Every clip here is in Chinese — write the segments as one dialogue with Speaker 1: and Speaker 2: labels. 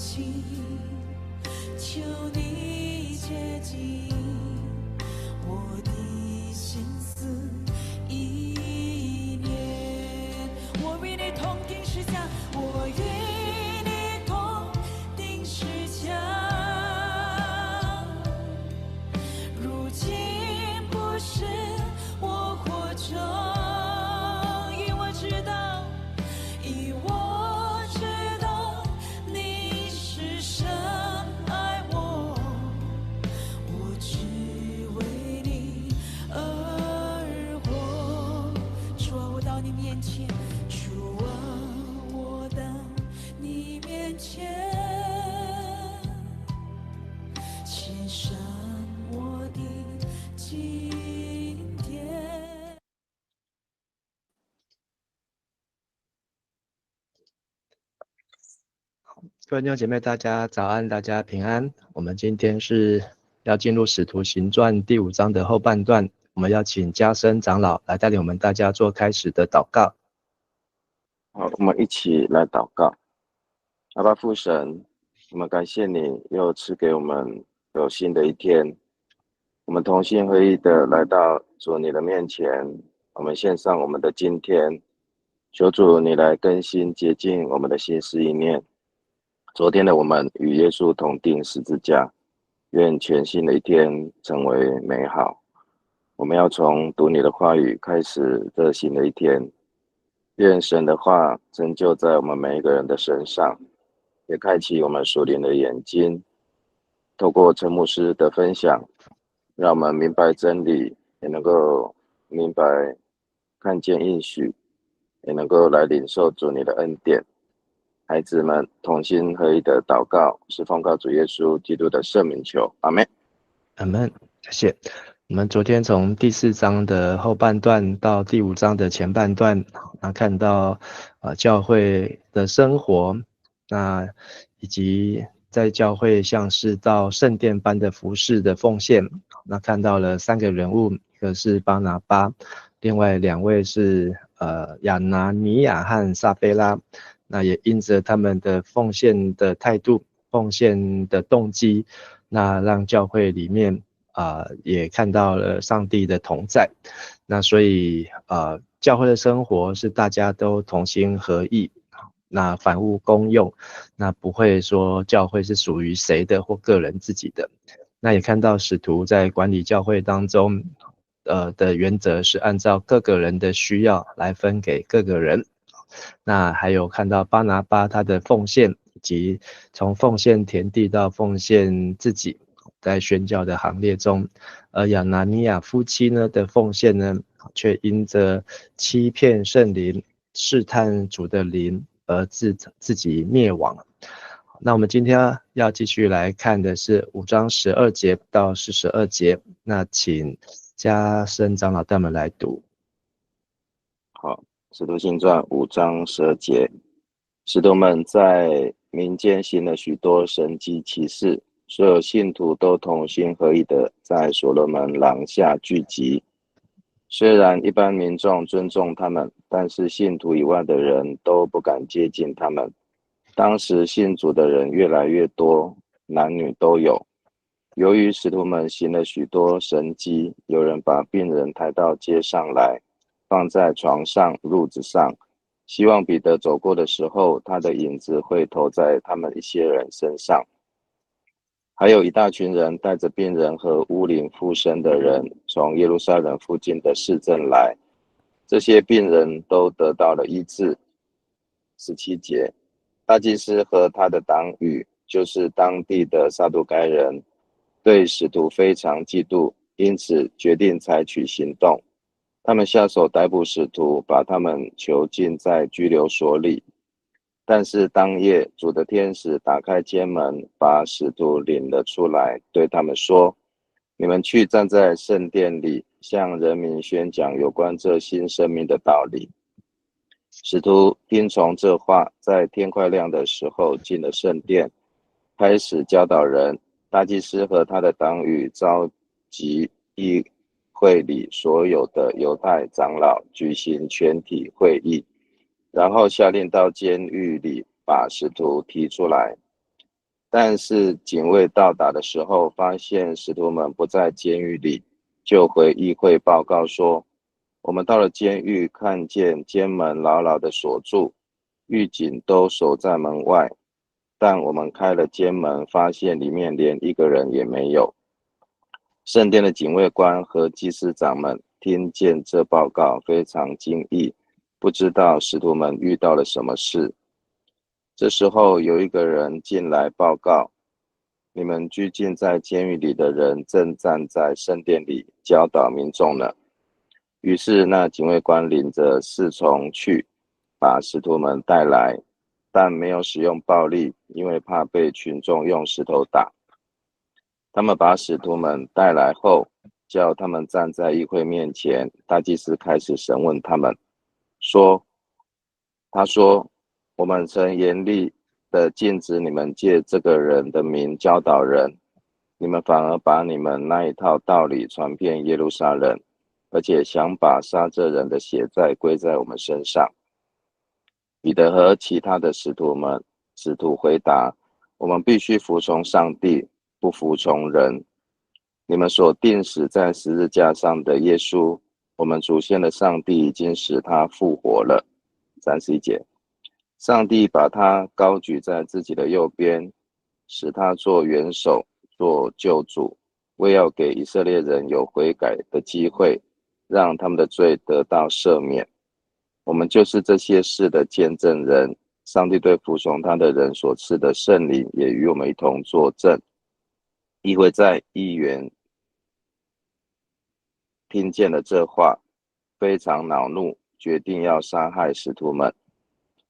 Speaker 1: 心，求你接近我的心思意念。我与你同定石墙，我与你同定石墙。如今不是我火中，因我知道，因我知道你是深爱我，我只为你而活。主啊，我到你面前，主啊，我到你面前，献上我的今天。
Speaker 2: 各位弟兄姐妹，大家早安，大家平安。我们今天是要进入《使徒行传》第5章的后半段，我们要请嘉升长老来带领我们大家做开始的祷告。
Speaker 3: 好，我们一起来祷告。阿爸父神，我们感谢你又赐给我们有新的一天，我们同心合意的来到主你的面前，我们献上我们的今天，求主你来更新洁净我们的心思意念。昨天的我们与耶稣同定十字架，愿全新的一天成为美好。我们要从读你的话语开始这新的一天，愿神的话成就在我们每一个人的身上，也开启我们属灵的眼睛，透过陈牧师的分享，让我们明白真理，也能够明白看见应许，也能够来领受主你的恩典。孩子们同心合意的祷告，是奉靠主耶稣基督的圣名求，阿们。
Speaker 2: 阿们，谢谢。我们昨天从第4章的后半段到第5章的前半段，看到教会的生活，那以及在教会像是到圣殿般的服事的奉献，那看到了3个人物，一个是巴拿巴，另外2位是亚拿尼亚和撒贝拉。那也因着他们的奉献的态度、奉献的动机，那让教会里面也看到了上帝的同在。那所以教会的生活是大家都同心合意，那凡物公用，那不会说教会是属于谁的或个人自己的。那也看到使徒在管理教会当中的原则是按照各个人的需要来分给各个人。那还有看到巴拿巴他的奉献，以及从奉献田地到奉献自己，在宣教的行列中，而亚拿尼亚夫妻呢的奉献呢，却因着欺骗圣灵、试探主的灵而自己灭亡。那我们今天要继续来看的是5章12节到42节，那请嘉升长老带我们来读。
Speaker 3: 好，使徒行传5章12节，使徒们在民间行了许多神迹奇事，所有信徒都同心合意的在所罗门廊下聚集。虽然一般民众尊重他们，但是信徒以外的人都不敢接近他们。当时信主的人越来越多，男女都有。由于使徒们行了许多神迹，有人把病人抬到街上来，放在床上、褥子上，希望彼得走过的时候，他的影子会投在他们一些人身上。还有一大群人带着病人和污灵附身的人，从耶路撒冷附近的市镇来，这些病人都得到了医治。17节，大祭司和他的党羽，就是当地的撒都该人，对使徒非常嫉妒，因此决定采取行动。他们下手逮捕使徒，把他们囚禁在拘留所里。但是当夜，主的天使打开监门，把使徒领了出来，对他们说：你们去站在圣殿里，向人民宣讲有关这新生命的道理。使徒听从这话，在天快亮的时候进了圣殿，开始教导人。大祭司和他的党羽召集议会里所有的犹太长老，举行全体会议，然后下令到监狱里把使徒提出来。但是警卫到达的时候，发现使徒们不在监狱里，就回议会报告说，我们到了监狱，看见监门牢牢的锁住，狱警都守在门外，但我们开了监门，发现里面连一个人也没有。圣殿的警卫官和祭司长们听见这报告，非常惊异，不知道使徒们遇到了什么事。这时候有一个人进来报告，你们拘禁在监狱里的人正站在圣殿里教导民众呢。于是那警卫官领着侍从去，把使徒们带来，但没有使用暴力，因为怕被群众用石头打。他们把使徒们带来后，叫他们站在议会面前，大祭司开始审问他们，他说，我们曾严厉的禁止你们借这个人的名教导人，你们反而把你们那一套道理传遍耶路撒冷，而且想把杀这人的血债归在我们身上。彼得和其他的使徒回答，我们必须服从上帝，不服从人。你们所钉死在十字架上的耶稣，我们祖先的上帝已经使他复活了。31节，上帝把他高举在自己的右边，使他做元首，做救主，为要给以色列人有悔改的机会，让他们的罪得到赦免。我们就是这些事的见证人，上帝对服从他的人所赐的圣灵也与我们一同作证。议会在议员听见了这话，非常恼怒，决定要杀害使徒们。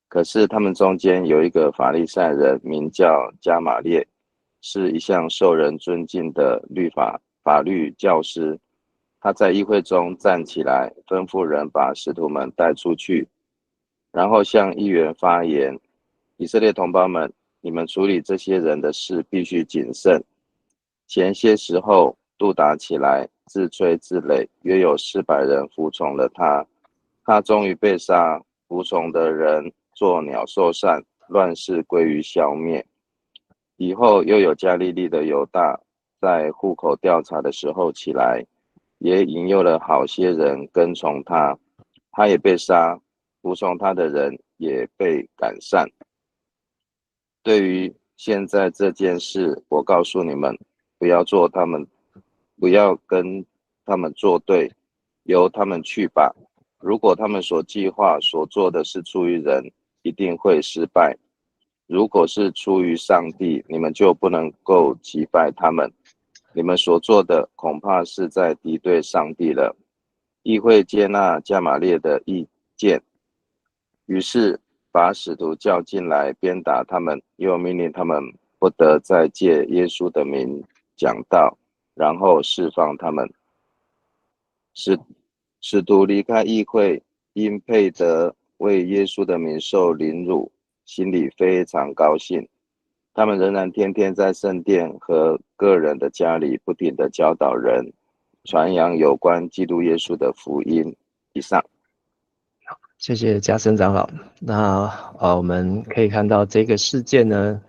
Speaker 3: 可是他们中间有一个法利赛人，名叫加玛列，是一向受人尊敬的法律教师。他在议会中站起来，吩咐人把使徒们带出去，然后向议员发言：以色列同胞们，你们处理这些人的事必须谨慎。前些时候杜达起来，自吹自擂，约有400人服从了他。他终于被杀，服从的人作鸟兽散，乱世归于消灭。以后又有加利利的犹大在户口调查的时候起来，也引诱了好些人跟从他，他也被杀，服从他的人也被赶散。对于现在这件事，我告诉你们，不要跟他们作对，由他们去吧。如果他们所计划所做的是出于人，一定会失败；如果是出于上帝，你们就不能够击败他们。你们所做的恐怕是在敌对上帝了。议会接纳加玛列的意见，于是把使徒叫进来，鞭打他们，又命令他们不得再借耶稣的名讲道，然后释放他们。使徒离开议会，因配得为耶稣的名受凌辱，心里非常高兴。他们仍然天天在圣殿和个人的家里不停地教导人，传扬有关基督耶稣的福音。以上。
Speaker 2: 谢谢嘉森长老。那我们可以看到这个事件呢，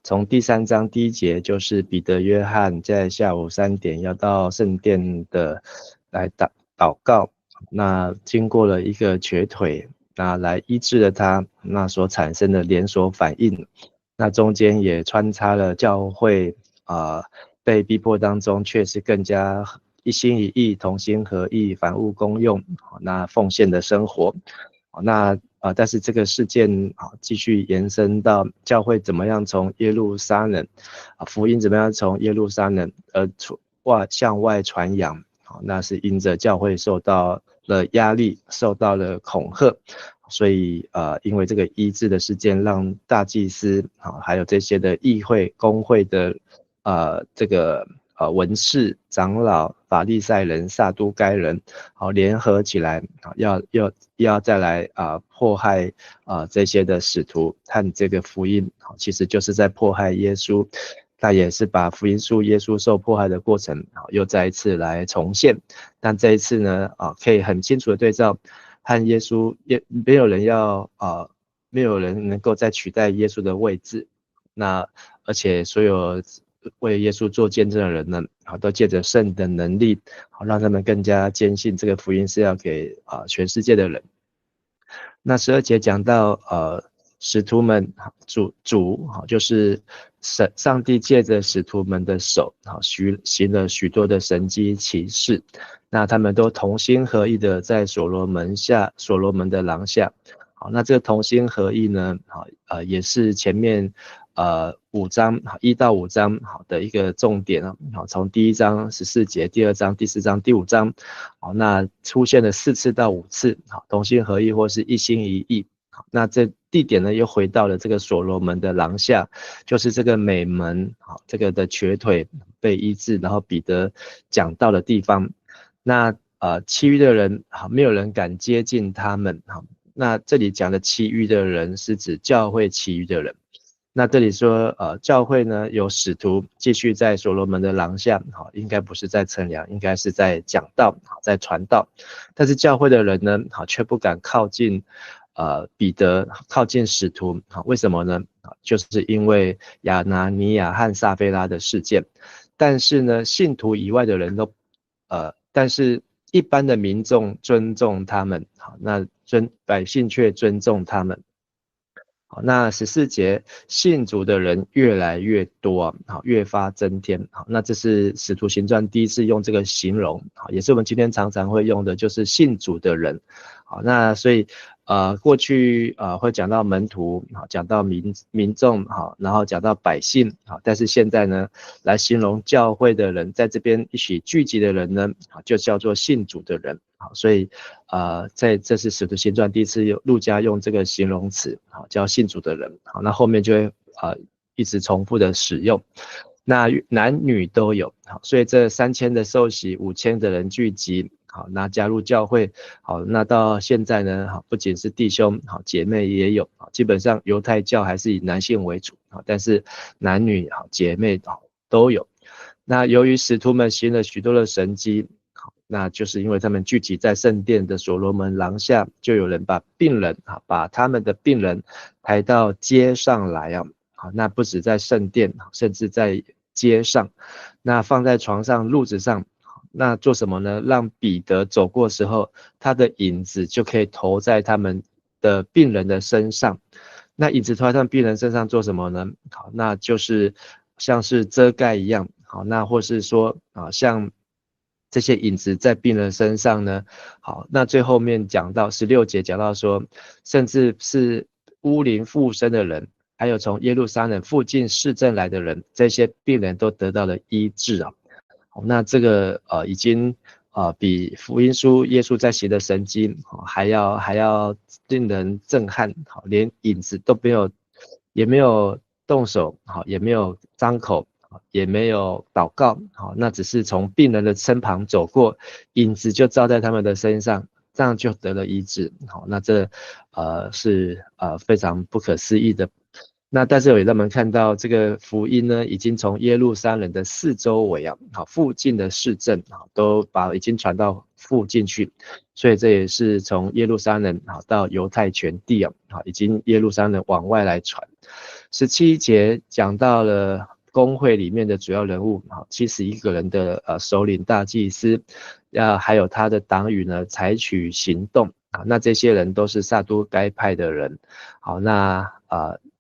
Speaker 2: 从第3章第1节，就是彼得、约翰在下午3点要到圣殿的来祷告，那经过了一个瘸腿，那来医治了他，那所产生的连锁反应。那中间也穿插了教会被逼迫当中，却是更加一心一意、同心合意、凡物公用，那奉献的生活。但是这个事件继续延伸到教会怎么样从耶路撒冷福音怎么样从耶路撒冷向外传扬，那是因着教会受到了压力，受到了恐吓。所以因为这个医治的事件，让大祭司还有这些的议会公会的这个文士、长老、法利赛人、撒都该人联合起来要再来迫害这些的使徒和这个福音，其实就是在迫害耶稣。他也是把福音书耶稣受迫害的过程又再一次来重现，但这一次呢可以很清楚的对照和耶稣，没有人能够再取代耶稣的位置。那而且所有为耶稣做见证的人呢，都借着圣的能力，让他们更加坚信这个福音是要给全世界的人。那12节讲到使徒们主就是上帝借着使徒们的手行了许多的神迹奇事，那他们都同心合意的在所罗门的廊下。好，那这个同心合意呢，也是前面5章1到5章好的一个重点啊。好，从第1章14节，第2章、第4章、第5章，好，那出现了4次到5次，好，同心合意或是一心一意。好，那这地点呢又回到了这个所罗门的廊下，就是这个美门，好，这个的瘸腿被医治，然后彼得讲道的地方。那其余的人好，没有人敢接近他们。好，那这里讲的其余的人是指教会其余的人。那这里说教会呢有使徒继续在所罗门的廊下，好，应该不是在乘凉，应该是在讲道，在传道。但是教会的人呢，好，却不敢靠近彼得，靠近使徒。好，为什么呢？就是因为亚拿尼亚和撒非拉的事件。但是呢，信徒以外的人都但是一般的民众尊重他们，好，那百姓却尊重他们。好，那14节，信主的人越来越多，好，越发增添。好，那这是使徒行传第一次用这个形容，好，也是我们今天常常会用的，就是信主的人。好，那所以过去会讲到门徒，好，讲到民众，好，然后讲到百姓，好，但是现在呢，来形容教会的人，在这边一起聚集的人呢，就叫做信主的人。好，所以这是使徒行传第一次路加用这个形容词，好，叫信主的人。好，那后面就会一直重复的使用。那男女都有，好，所以这3000的受洗，5000的人聚集，好，那加入教会，好，那到现在呢，好，不仅是弟兄，好，姐妹也有，好，基本上犹太教还是以男性为主，好，但是男女，好，姐妹，好，都有。那由于使徒们行了许多的神迹，好，那就是因为他们聚集在圣殿的所罗门廊下，就有人把他们的病人抬到街上来啊，好，那不止在圣殿，甚至在街上，那放在床上、褥子上，那做什么呢？让彼得走过的时候，他的影子就可以投在他们的病人的身上。那影子投在他们病人身上做什么呢？好，那就是像是遮盖一样。好，那或是说像这些影子在病人身上呢，好，那最后面讲到16节讲到说，甚至是乌灵附身的人，还有从耶路撒冷附近市镇来的人，这些病人都得到了医治啊。好，那这个已经比福音书耶稣在行的神迹还要令人震撼。好，连影子都没有，也没有动手，好，也没有张口，也没有祷告，好，那只是从病人的身旁走过，影子就照在他们的身上，这样就得了医治。好，那这是非常不可思议的。那但是有让我们看到这个福音呢，已经从耶路撒冷的四周围好，附近的市镇都已经传到附近去，所以这也是从耶路撒冷到犹太全地已经耶路撒冷往外来传。17节讲到了公会里面的主要人物71个人的首领大祭司，还有他的党羽呢采取行动那这些人都是撒都该派的人。好，那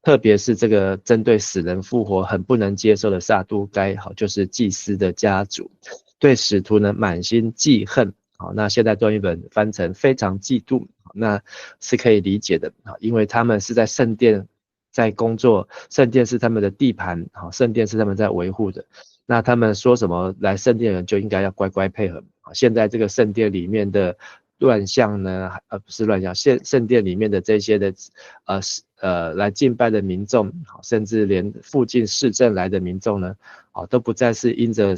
Speaker 2: 特别是这个针对死人复活很不能接受的撒都该，好，就是祭司的家族，对使徒呢满心记恨。好，那现在段译本翻成非常嫉妒，那是可以理解的，因为他们是在圣殿在工作，圣殿是他们的地盘，圣殿是他们在维护的，那他们说什么来圣殿人就应该要乖乖配合。现在这个圣殿里面的乱象呢，不是乱象，圣殿里面的这些的来敬拜的民众，甚至连附近市镇来的民众呢，都不再是因着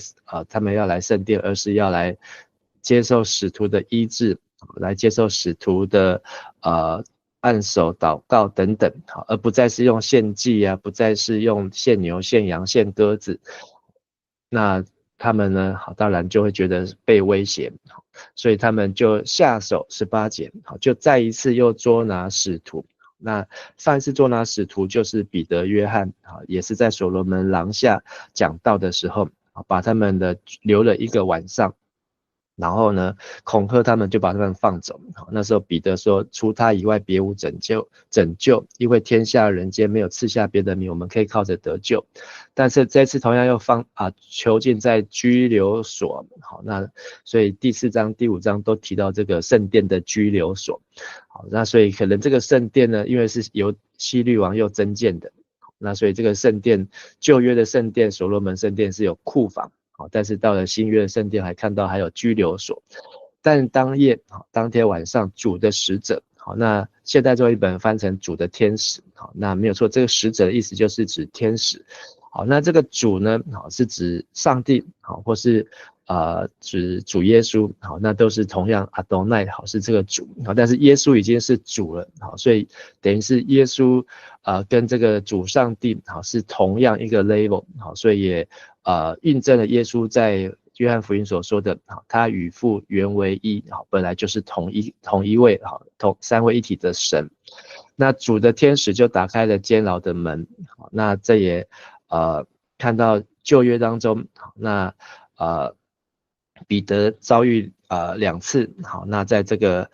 Speaker 2: 他们要来圣殿，而是要来接受使徒的医治，来接受使徒的按手祷告等等，而不再是用献祭不再是用献牛献羊献鸽子。那他们呢当然就会觉得被威胁，所以他们就下手，18节就再一次又捉拿使徒。那上一次作拿使徒就是彼得、约翰也是在所罗门廊下讲道的时候把他们的留了一个晚上，然后呢恐吓他们，就把他们放走。那时候彼得说，除他以外别无拯救，因为天下人间没有赐下别的名，我们可以靠着得救。但是这次同样又囚禁在拘留所。好，那所以第4章第5章都提到这个圣殿的拘留所。好，那所以可能这个圣殿呢，因为是由希律王又增建的，那所以这个圣殿，旧约的圣殿所罗门圣殿是有库房，但是到了新约的圣殿还看到还有拘留所。但当天晚上主的使者，那现代中文本翻成主的天使，那没有错，这个使者的意思就是指天使。好，那这个主呢，是指上帝，或是指主耶稣，好，那都是同样阿多奈，好，是这个主，好，但是耶稣已经是主了，好，所以等于是耶稣跟这个主上帝，好，是同样一个 level， 好，所以也印证了耶稣在约翰福音所说的，好，他与父原为一，好，本来就是同一位，好，三位一体的神。那主的天使就打开了监牢的门，好，那这也看到旧约当中，那彼得遭遇2次，好，那在这个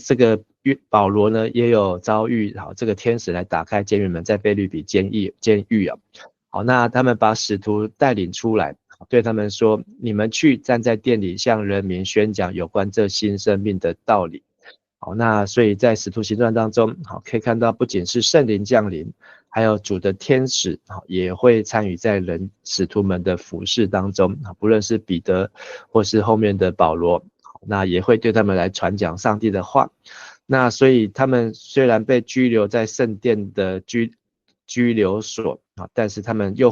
Speaker 2: 这个保罗呢也有遭遇，好，这个天使来打开监狱门，在腓立比监狱啊，好，那他们把使徒带领出来，对他们说，你们去站在殿里，向人民宣讲有关这新生命的道理。好，那所以在使徒行传当中，好，可以看到不仅是圣灵降临，还有主的天使也会参与在使徒们的服事当中，不论是彼得或是后面的保罗，那也会对他们来传讲上帝的话。那所以他们虽然被拘留在圣殿的拘留所，但是他们又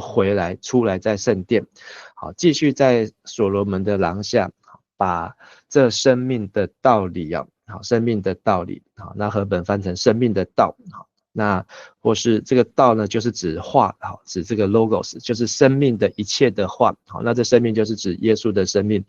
Speaker 2: 出来在圣殿，好，继续在所罗门的廊下，把这生命的道理好，生命的道理，好，那和本翻成生命的道，好，那或是这个道呢，就是指话，好，指这个 logos， 就是生命的一切的话，好，那这生命就是指耶稣的生命，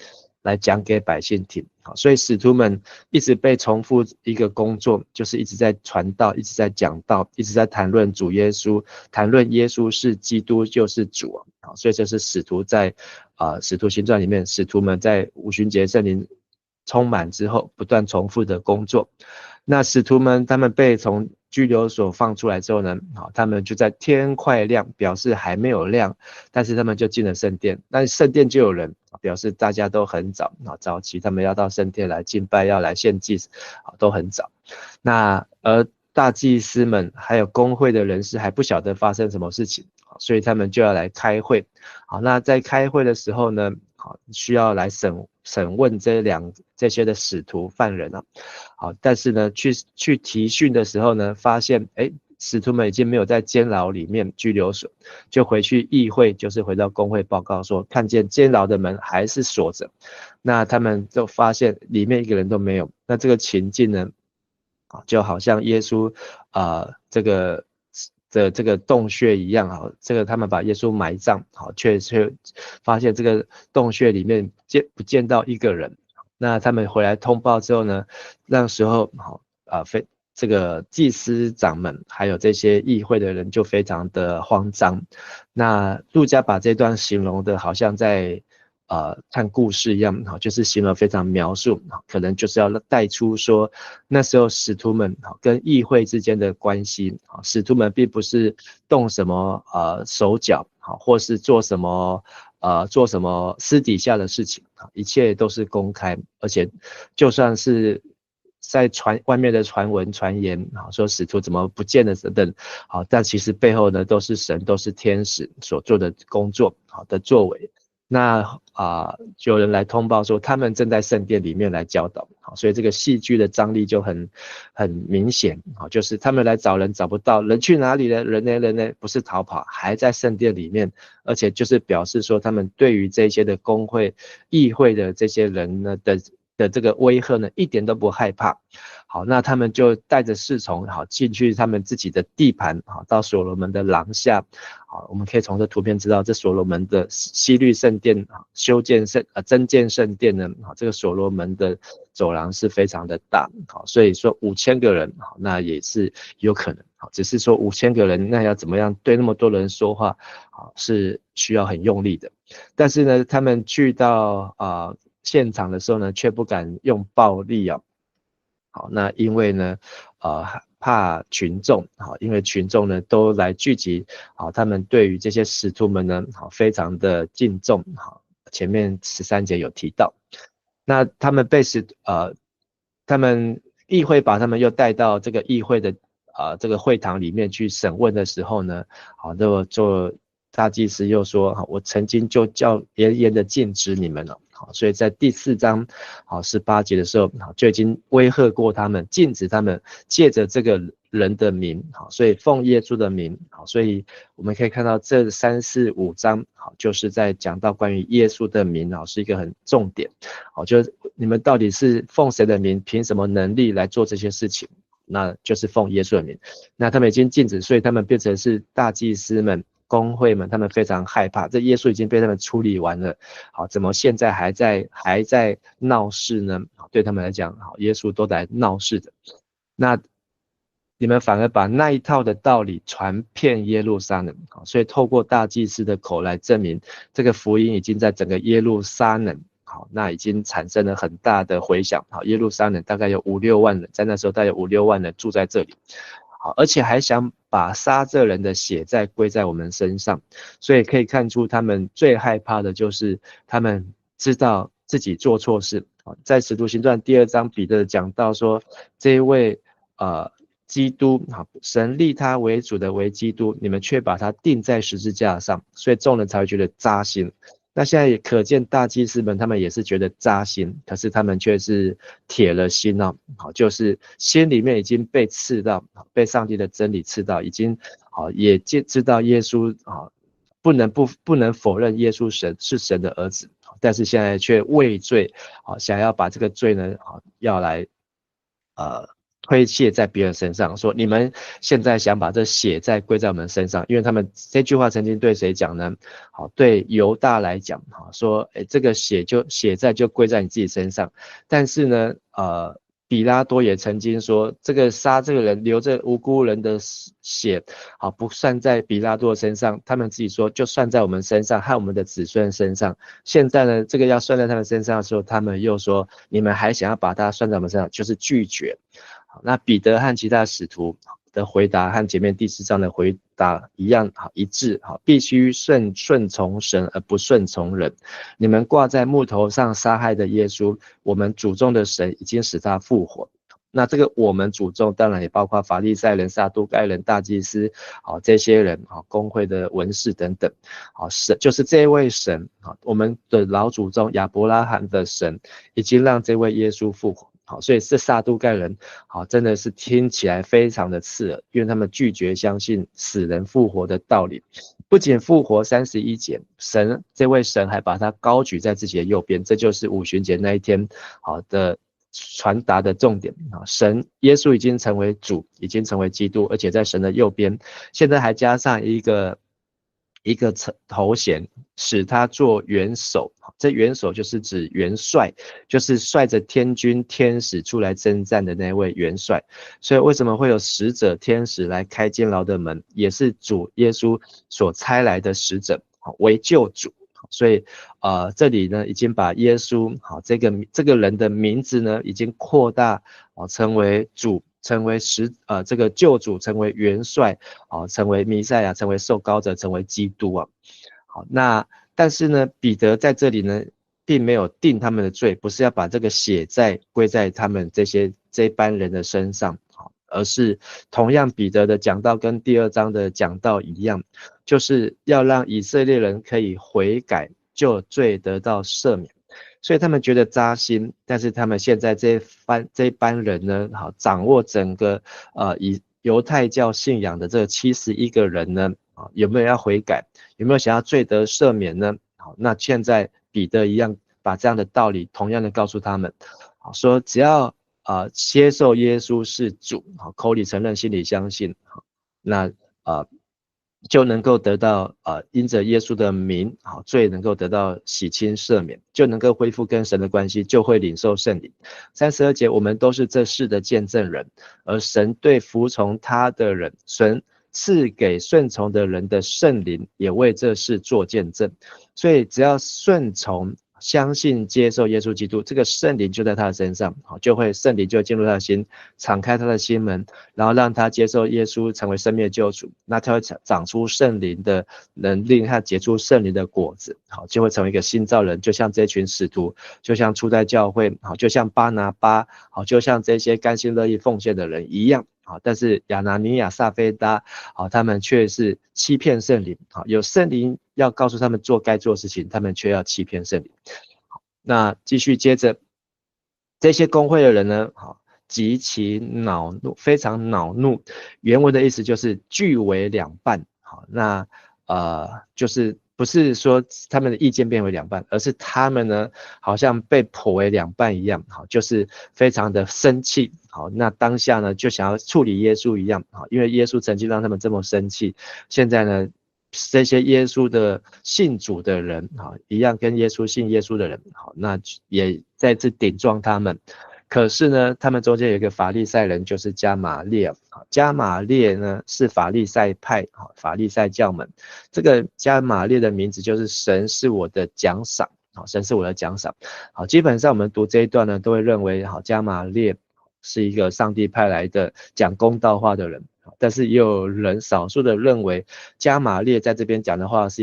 Speaker 2: 来讲给百姓听，好，所以使徒们一直被重复一个工作，就是一直在传道，一直在讲道，一直在谈论主耶稣，谈论耶稣是基督，就是主，好，所以这是使徒在使徒行传里面，使徒们在五旬节圣灵充满之后不断重复的工作。那使徒们他们被从拘留所放出来之后呢，他们就在天快亮，表示还没有亮，但是他们就进了圣殿，但是圣殿就有人，表示大家都很早期他们要到圣殿来敬拜，要来献祭，都很早。那而大祭司们还有公会的人士还不晓得发生什么事情，所以他们就要来开会。好，那在开会的时候呢，需要来审问这些的使徒犯人好，但是呢去提讯的时候呢，发现使徒们已经没有在监牢里面拘留所，就回去议会，就是回到公会报告说，看见监牢的门还是锁着，那他们就发现里面一个人都没有。那这个情境呢，就好像耶稣这个洞穴一样，这个他们把耶稣埋葬，却发现这个洞穴里面不见到一个人。那他们回来通报之后呢，那时候这个祭司长们还有这些议会的人就非常的慌张。那路加把这段形容的好像在看故事一样，就是形容非常描述，可能就是要带出说那时候使徒们跟议会之间的关系，使徒们并不是动什么手脚，或是做什么私底下的事情，一切都是公开，而且就算是在外面的传闻传言，说使徒怎么不见了等等，但其实背后呢都是神，都是天使所做的工作，的作为。那就有人来通报说他们正在圣殿里面来教导，所以这个戏剧的张力就很明显，就是他们来找人找不到，人去哪里了？人呢不是逃跑，还在圣殿里面，而且就是表示说他们对于这些的公会议会的这些人呢的这个威吓呢，一点都不害怕。好，那他们就带着侍从好进去他们自己的地盘，好到所罗门的廊下。好，我们可以从这图片知道，这所罗门的西律圣殿增建圣殿呢，好，这个所罗门的走廊是非常的大。好，所以说5000个人，好，那也是有可能。好，只是说5000个人，那要怎么样对那么多人说话，好，是需要很用力的。但是呢，他们去到现场的时候呢，却不敢用暴力啊。好，那因为呢，怕群众，好，因为群众呢都来聚集，好，他们对于这些使徒们呢，好，非常的敬重，好，前面13节有提到，那他们他们议会把他们又带到这个议会的这个会堂里面去审问的时候呢，好，就大祭司又说，好，我曾经就叫严严的禁止你们了。好，所以在第4章好18节的时候，好，就已经威吓过他们，禁止他们借着这个人的名，好，所以奉耶稣的名，好，所以我们可以看到这3、4、5章，好，就是在讲到关于耶稣的名，好，是一个很重点，好，就是你们到底是奉谁的名，凭什么能力来做这些事情？那就是奉耶稣的名。那他们已经禁止，所以他们变成是大祭司们、公会们，他们非常害怕，这耶稣已经被他们处理完了，好，怎么现在还在闹事呢？对他们来讲，好，耶稣都来闹事的，那你们反而把那一套的道理传遍耶路撒冷，好，所以透过大祭司的口来证明，这个福音已经在整个耶路撒冷，好，那已经产生了很大的回响，好，耶路撒冷大概有5、6万人，在那时候大概有5、6万人住在这里。好，而且还想把杀这人的血再归在我们身上，所以可以看出他们最害怕的就是他们知道自己做错事。在使徒行传第2章，彼得讲到说，这一位基督，好，神立他为主的为基督，你们却把他钉在十字架上，所以众人才会觉得扎心。那现在也可见大祭司们他们也是觉得扎心，可是他们却是铁了心哦，好，就是心里面已经被刺到，被上帝的真理刺到，已经好也知道耶稣不能否认耶稣是神的儿子，但是现在却畏罪，好，想要把这个罪呢，好，要来推卸在别人身上，说你们现在想把这血再归在我们身上，因为他们这句话曾经对谁讲呢？好，对犹大来讲，好，说这个血债就归在你自己身上。但是呢，比拉多也曾经说，这个杀这个人流着无辜人的血，好，不算在比拉多身上，他们自己说就算在我们身上和我们的子孙身上。现在呢，这个要算在他们身上的时候，他们又说你们还想要把它算在我们身上，就是拒绝。那彼得和其他使徒的回答和前面第4章的回答一样，好，一致，好，必须顺从神而不顺从人。你们挂在木头上杀害的耶稣，我们祖宗的神已经使他复活。那这个我们祖宗当然也包括法利赛人、撒都该人、大祭司，好，这些人，好，公会的文士等等，好，神就是这位神，好，我们的老祖宗亚伯拉罕的神已经让这位耶稣复活。好，所以这撒都该人，好，真的是听起来非常的刺耳，因为他们拒绝相信死人复活的道理。不仅复活31节，这位神还把他高举在自己的右边，这就是五旬节那一天好的传达的重点。神耶稣已经成为主，已经成为基督，而且在神的右边，现在还加上一个头衔，使他做元首。这元首就是指元帅，就是率着天军天使出来征战的那位元帅。所以为什么会有使者天使来开监牢的门，也是主耶稣所差来的使者，为救主。所以这里呢已经把耶稣好这个人的名字呢已经扩大，成为主，成为这个救主，成为元帅，成为弥赛亚，成为受膏者，成为基督啊。好，那但是呢，彼得在这里呢，并没有定他们的罪，不是要把这个血债归在他们这班人的身上，而是同样彼得的讲道跟第2章的讲道一样，就是要让以色列人可以悔改，就罪得到赦免。所以他们觉得扎心，但是他们现在这一班人呢，好，掌握整个以犹太教信仰的这71个人呢，有没有要悔改，有没有想要罪得赦免呢？好，那现在彼得一样把这样的道理同样的告诉他们，好，说只要接受耶稣是主，好，口里承认，心里相信，好，那就能够得到因着耶稣的名，好，罪能够得到洗清赦免，就能够恢复跟神的关系，就会领受圣灵。32节，我们都是这事的见证人，而神对服从他的人，神赐给顺从的人的圣灵，也为这事做见证。所以只要顺从、相信、接受耶稣基督，这个圣灵就在他的身上，圣灵就会进入他的心，敞开他的心门，然后让他接受耶稣成为生命的救主，那他会长出圣灵的能力，他结出圣灵的果子，好，就会成为一个新造人，就像这群使徒，就像初代教会，好，就像巴拿巴，好，就像这些甘心乐意奉献的人一样。好，但是亚拿尼亚、撒非拉，好，他们却是欺骗圣灵。好，有圣灵要告诉他们做该做的事情，他们却要欺骗圣灵。好，那继续接着，这些公会的人呢，好，极其恼怒，非常恼怒。原文的意思就是聚为两半。好，那就是不是说他们的意见变为两半，而是他们呢好像被剖为两半一样，好，就是非常的生气。好，那当下呢就想要处理耶稣一样，好，因为耶稣曾经让他们这么生气，现在呢这些耶稣的信主的人，好，一样跟耶稣信耶稣的人，好，那也再次顶撞他们。可是呢，他们中间有一个法利赛人，就是加玛列。加玛列呢是法利赛派，法利赛教门。这个加玛列的名字就是神是我的奖赏，神是我的奖赏。好，基本上我们读这一段呢，都会认为加玛列是一个上帝派来的讲公道话的人。但是也有人少数的认为加玛列在这边讲的话是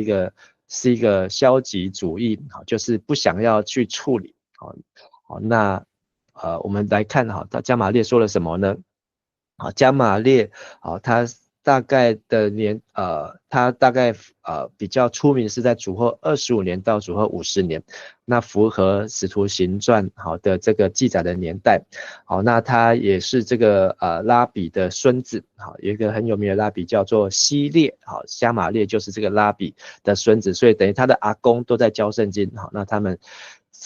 Speaker 2: 一个消极主义，就是不想要去处理。好，那我们来看加玛列说了什么呢？好，加玛列，他大概比较出名是在主后25年到主后50年，那符合使徒行传的这个记载的年代。好，那他也是这个拉比的孙子，好，有一个很有名的拉比叫做希列，好，加玛列就是这个拉比的孙子，所以等于他的阿公都在教圣经。好，那他们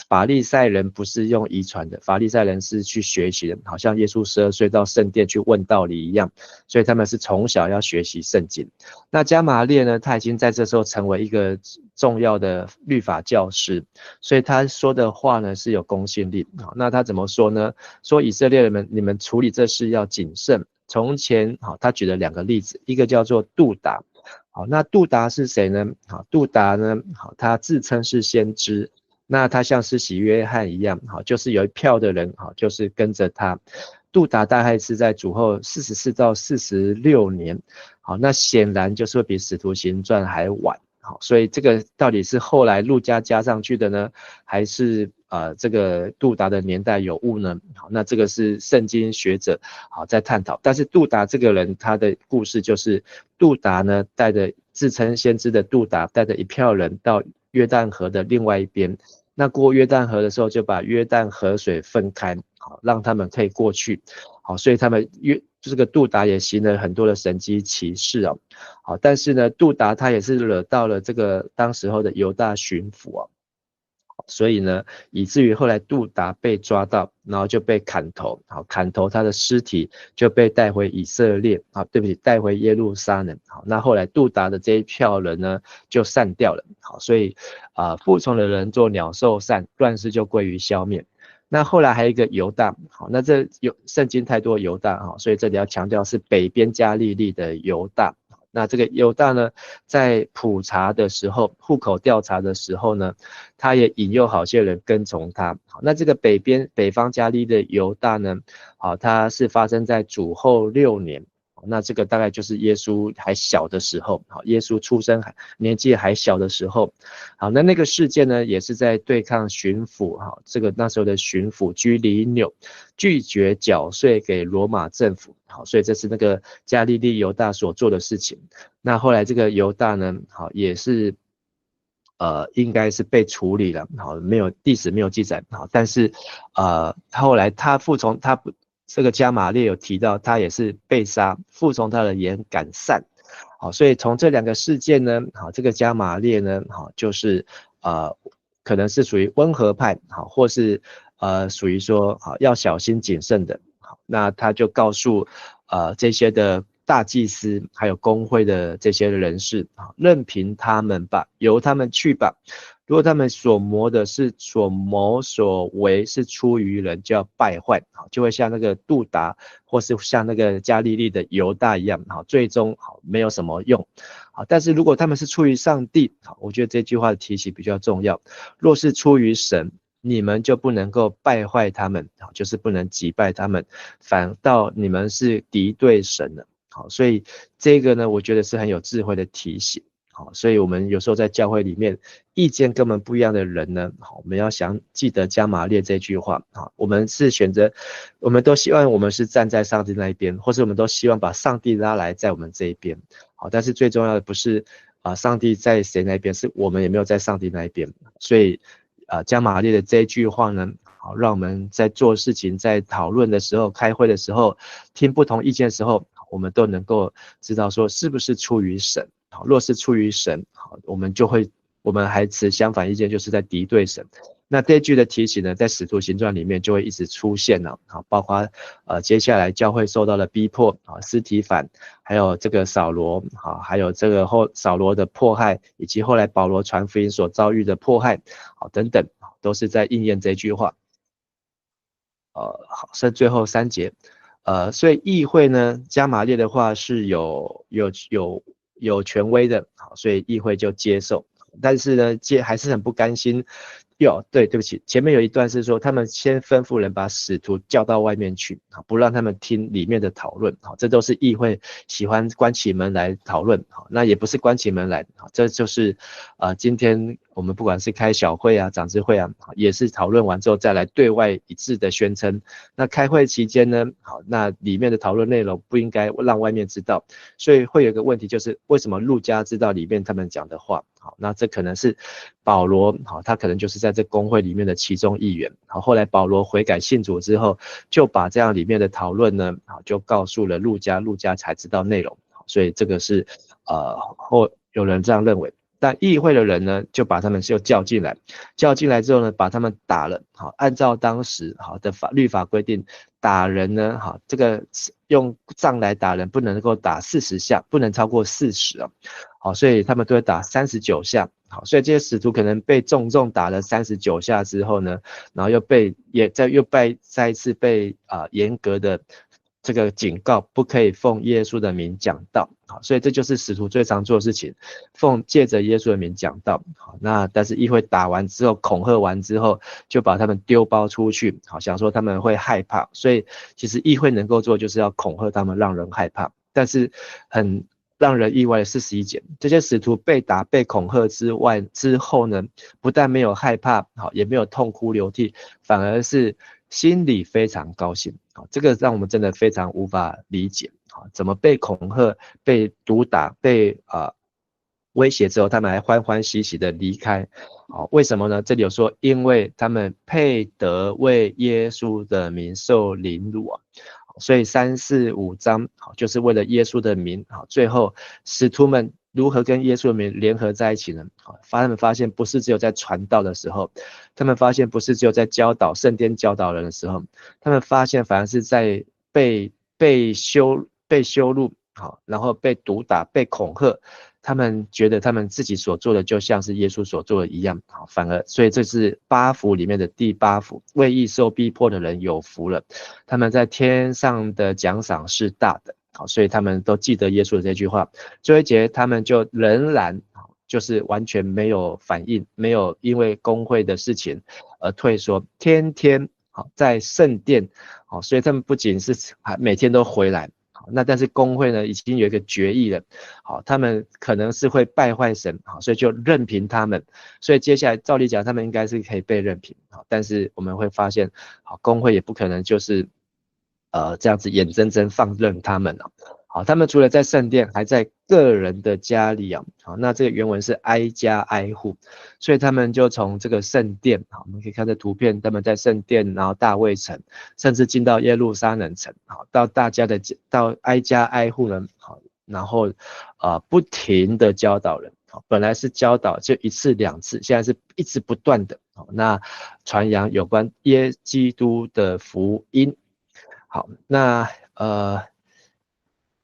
Speaker 2: 法利赛人不是用遗传的，法利赛人是去学习的，好像耶稣12岁到圣殿去问道理一样，所以他们是从小要学习圣经。那加玛列呢，他已经在这时候成为一个重要的律法教师，所以他说的话呢是有公信力。好，那他怎么说呢？说以色列人们，你们处理这事要谨慎。从前，好，他举了2个例子，一个叫做杜达。好，那杜达是谁呢？好，杜达呢，好，他自称是先知。那他像施洗约翰一样，好，就是有一票的人，好，就是跟着他。杜达大概是在主后44到46年，好，那显然就是会比使徒行传还晚，好，所以这个到底是后来路加加上去的呢，还是这个杜达的年代有误呢？好，那这个是圣经学者好在探讨。但是杜达这个人，他的故事就是杜达呢带着自称先知的杜达带着一票人到约旦河的另外一边，那过约旦河的时候就把约旦河水分开，好，让他们可以过去。好，所以他们这个杜达也行了很多的神迹奇事哦。好，但是呢，杜达他也是惹到了这个当时候的犹大巡抚哦。所以呢，以至于后来杜达被抓到，然后就被砍头，好，砍头他的尸体就被带回以色列，好，对不起，带回耶路撒冷。好，那后来杜达的这一票人呢就散掉了。好，所以服从的人做鸟兽散，乱世就归于消灭。那后来还有一个犹大，好，那这圣经太多犹大，好，所以这里要强调是北边加利利的犹大。那这个犹大呢，在普查的时候，户口调查的时候呢，他也引诱好些人跟从他。好，那这个北方加利的犹大呢，好，它是发生在主后6年。那这个大概就是耶稣还小的时候，好，耶稣出生年纪还小的时候。好，那个事件呢，也是在对抗巡抚，好，这个那时候的巡抚居里纽拒绝缴税给罗马政府，好，所以这是那个加利利犹大所做的事情。那后来这个犹大呢，好，也是应该是被处理了，好，历史没有记载，好，但是后来他服从他这个加玛列有提到，他也是被杀，服从他的言赶散。好，所以从这2个事件呢，好，这个加玛列呢，好，就是可能是属于温和派，好，或是属于说好要小心谨慎的，好，那他就告诉这些的大祭司还有公会的这些人士，好，任凭他们吧，由他们去吧。如果他们所谋所为是出于人，就要败坏，好，就会像那个杜达或是像那个加利利的犹大一样，好，最终好没有什么用，好，但是如果他们是出于上帝，好，我觉得这句话的提醒比较重要。若是出于神，你们就不能够败坏他们，好，就是不能击败他们，反倒你们是敌对神了，好，所以这个呢，我觉得是很有智慧的提醒。好，所以我们有时候在教会里面，意见跟我们不一样的人呢，好，我们要记得加马列这句话，好，我们是选择，我们都希望我们是站在上帝那一边，或是我们都希望把上帝拉来在我们这一边，好，但是最重要的不是上帝在谁那一边，是我们有没有在上帝那一边，所以加马列的这一句话呢，好，让我们在做事情、在讨论的时候、开会的时候、听不同意见的时候，我们都能够知道说是不是出于神。好，若是出于神，好，我们还持相反意见，就是在敌对神。那这句的提醒呢，在使徒行传里面就会一直出现了，好，包括接下来教会受到了逼迫，啊，司提反，还有这个扫罗，好，还有这个扫罗的迫害，以及后来保罗传福音所遭遇的迫害，好，等等，都是在应验这句话。好，剩最后3节，所以议会呢，加马列的话是有权威的，好，所以议会就接受，但是呢，还是很不甘心。对不起，前面有一段是说，他们先吩咐人把使徒叫到外面去，不让他们听里面的讨论，这都是议会喜欢关起门来讨论，那也不是关起门来，这就是今天我们不管是开小会啊、长执会啊，也是讨论完之后再来对外一致的宣称。那开会期间呢，好，那里面的讨论内容不应该让外面知道，所以会有一个问题，就是为什么路加知道里面他们讲的话？好，那这可能是保罗，好，他可能就是在这公会里面的其中一员。好，后来保罗悔改信主之后，就把这样里面的讨论呢，好，就告诉了路加，路加才知道内容。所以这个是有人这样认为。但议会的人呢，就把他们就叫进来之后呢，把他们打了。好，按照当时好的律法规定，打人呢，好，这个用杖来打人不能够打40下，不能超过40啊。好，所以他们都会打39下。好，所以这些使徒可能被重打了39下之后呢，然后又再一次被严格的这个警告，不可以奉耶稣的名讲道。好，所以这就是使徒最常做的事情，借着耶稣的名讲道。好，那但是议会打完之后，恐吓完之后，就把他们丢包出去。好，想说他们会害怕，所以其实议会能够做就是要恐吓他们，让人害怕。但是很让人意外的41节，这些使徒被打、被恐吓之后呢，不但没有害怕，好，也没有痛哭流涕，反而是心里非常高兴。好，这个让我们真的非常无法理解。好，怎么被恐吓、被毒打、被威胁之后，他们还欢欢喜喜的离开？好，为什么呢？这里有说，因为他们配得为耶稣的名受凌辱啊。所以3、4、5章，好，就是为了耶稣的名，好，最后使徒们如何跟耶稣的名联合在一起呢？好，他们发现不是只有在传道的时候，他们发现不是只有在圣殿教导人的时候，他们发现反而是在被羞辱，好，然后被毒打、被恐吓。他们觉得他们自己所做的就像是耶稣所做的一样，好，反而所以这是8福里面的第8福，为义受逼迫的人有福了，他们在天上的奖赏是大的。好，所以他们都记得耶稣的这句话。最后一节他们就仍然就是完全没有反应，没有因为公会的事情而退缩，天天好在圣殿，好，所以他们不仅是每天都回来。那但是公会呢已经有一个决议了，好，他们可能是会败坏神，好，所以就任凭他们。所以接下来照理讲他们应该是可以被任凭，好，但是我们会发现，好，公会也不可能就是这样子眼睁睁放任他们啊。好，他们除了在圣殿，还在个人的家里啊。好，那这个原文是挨家挨户，所以他们就从这个圣殿，好，我们可以看这图片，他们在圣殿，然后大卫城，甚至进到耶路撒冷城，好，到挨家挨户呢，好，然后不停的教导人。本来是教导就一次两次，现在是一直不断的那传扬有关耶基督的福音。好，那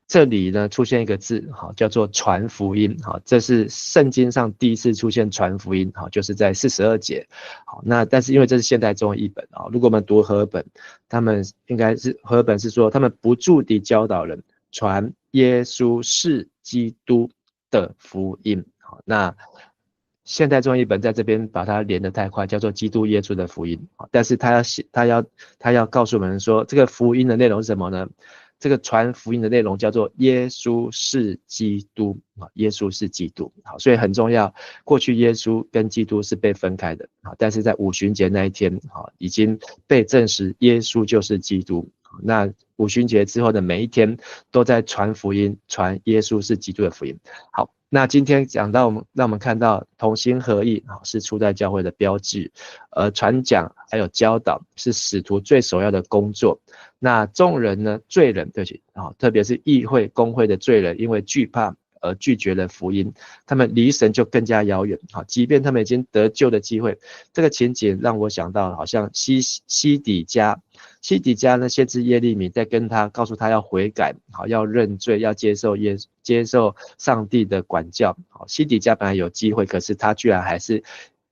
Speaker 2: 这里呢出现一个字，叫做传福音，这是圣经上第一次出现传福音，就是在42节。好，那但是因为这是现代中译本，如果我们读和合本，他们应该是和合本是说他们不住地教导人传耶稣是基督的福音。好，那现代中译本在这边把它连得太快，叫做基督耶稣的福音，但是他要告诉我们说，这个福音的内容是什么呢？这个传福音的内容叫做耶稣是基督，耶稣是基督。好，所以很重要，过去耶稣跟基督是被分开的，但是在五旬节那一天已经被证实耶稣就是基督。那五旬节之后的每一天都在传福音，传耶稣是基督的福音。好，那今天讲到让我们看到同心合意是初代教会的标志，传讲还有教导是使徒最首要的工作。那众人呢，罪人对不起特别是议会公会的罪人，因为惧怕而拒绝了福音，他们离神就更加遥远。即便他们已经得救的机会，这个情景让我想到好像西底家呢，先知耶利米在跟他告诉他要悔改，要认罪，要接受上帝的管教。西底家本来有机会，可是他居然还是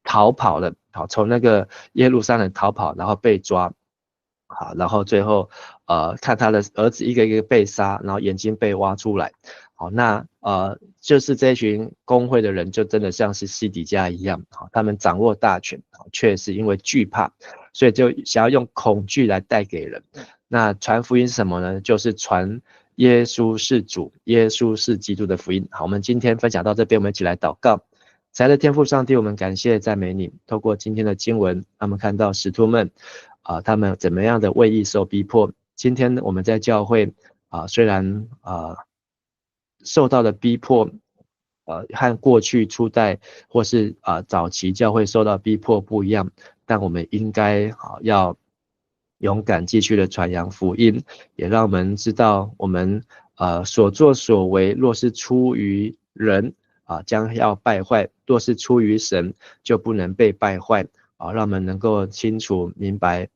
Speaker 2: 逃跑了，从那个耶路撒冷逃跑，然后被抓。好，然后最后看他的儿子一个一个被杀，然后眼睛被挖出来。好，那就是这群公会的人就真的像是西底家一样，他们掌握大权，却是因为惧怕，所以就想要用恐惧来带给人。那传福音是什么呢？就是传耶稣是主，耶稣是基督的福音。好，我们今天分享到这边，我们一起来祷告。亲爱的天父上帝，我们感谢赞美你，透过今天的经文，他们看到使徒们他们怎么样的为义受逼迫。今天我们在教会虽然受到的逼迫和过去初代或是早期教会受到逼迫不一样，但我们应该要勇敢继续的传扬福音，也让我们知道我们所作所为若是出于人将要败坏，若是出于神就不能被败坏。让我们能够清楚明白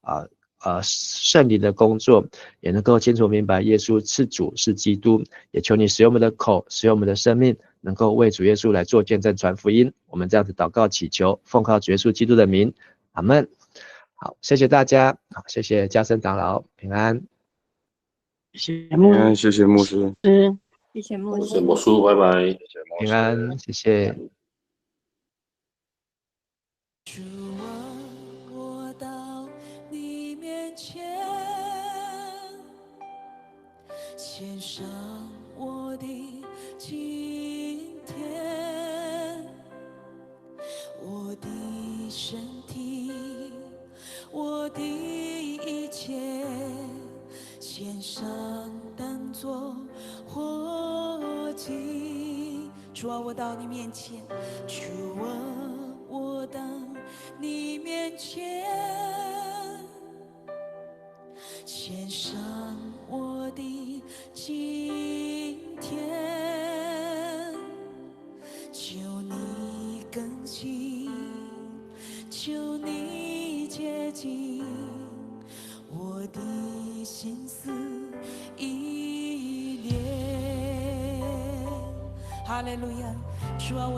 Speaker 2: 圣灵的工作，也能够清楚明白耶稣是主是基督。也求你使用我们的口，使用我们的生命，能够为主耶稣来做见证传福音。我们这样子祷告祈求，奉靠主耶稣基督的名，阿们。好，谢谢大家，好，谢谢嘉森长老，平安。
Speaker 4: 谢谢牧师，
Speaker 3: 谢谢牧师，
Speaker 4: 谢谢牧师，
Speaker 5: 谢谢牧师，拜拜，
Speaker 2: 平安，谢谢。
Speaker 1: 主啊，我到你面前，献上我的今天，我的身体，我的一切，献上当作活祭。主啊，我到你面前，主啊，我到你面前，献上我的今天，求你更新，求你洁净我的心思意念。哈利路亚，主啊，